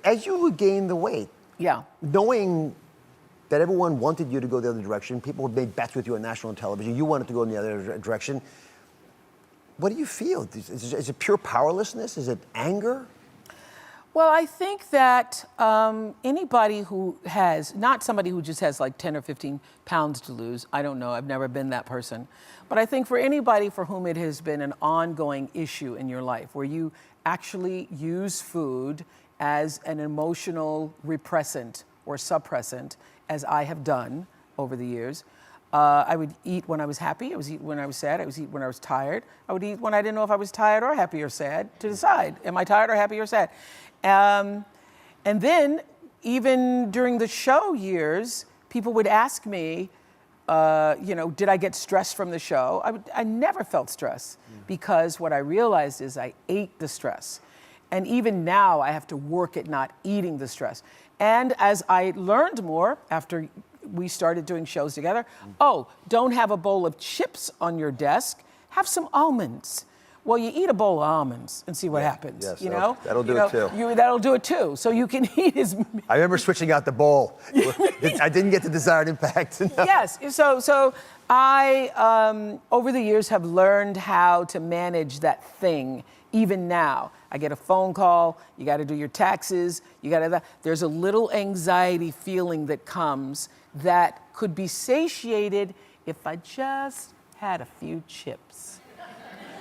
as you gained the weight, Yeah. knowing that everyone wanted you to go the other direction, people made bets with you on national television, you wanted to go in the other direction. What do you feel? Is it pure powerlessness? Is it anger? Well, I think that anybody who has, not somebody who just has like 10 or 15 pounds to lose, I don't know, I've never been that person. But I think for anybody for whom it has been an ongoing issue in your life, where you actually use food as an emotional repressant or suppressant, as I have done over the years, I would eat when I was happy, I would eat when I was sad, I would eat when I was tired, I would eat when I didn't know if I was tired or happy or sad, to decide, am I tired or happy or sad? And then, even during the show years, people would ask me, did I get stressed from the show? I never felt stress, because what I realized is I ate the stress. And even now, I have to work at not eating the stress. And as I learned more after we started doing shows together, don't have a bowl of chips on your desk, have some almonds. Well, you eat a bowl of almonds and see what happens. Yes, you know, that'll do it too. That'll do it too. So you can eat as. I remember switching out the bowl. I didn't get the desired impact. Yes. So I over the years have learned how to manage that thing. Even now, I get a phone call. You got to do your taxes. You got to. There's a little anxiety feeling that comes that could be satiated if I just had a few chips.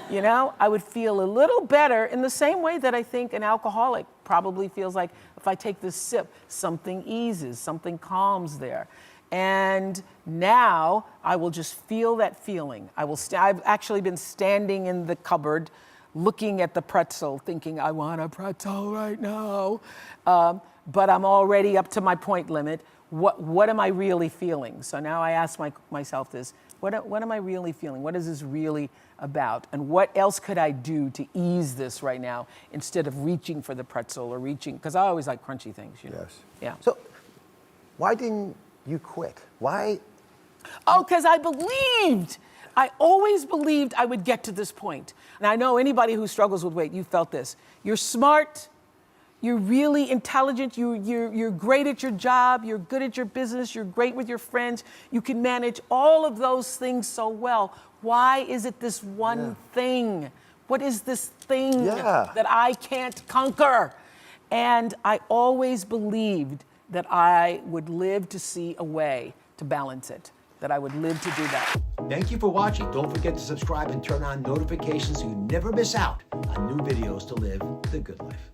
You know, I would feel a little better in the same way that I think an alcoholic probably feels like if I take this sip, something eases, something calms there. And now I will just feel that feeling. I've actually been standing in the cupboard looking at the pretzel, thinking, I want a pretzel right now. But I'm already up to my point limit. What am I really feeling? So now I ask myself this, what am I really feeling? What is this really about? And what else could I do to ease this right now instead of reaching for the pretzel or because I always like crunchy things, you know? Yes. Yeah. So why didn't you quit? Why? Oh, because I believed. I always believed I would get to this point. And I know anybody who struggles with weight, you felt this. You're smart. You're really intelligent, you're great at your job, you're good at your business, you're great with your friends, you can manage all of those things so well. Why is it this one thing? What is this thing that I can't conquer? And I always believed that I would live to see a way to balance it, that I would live to do that. Thank you for watching. Don't forget to subscribe and turn on notifications so you never miss out on new videos to live the good life.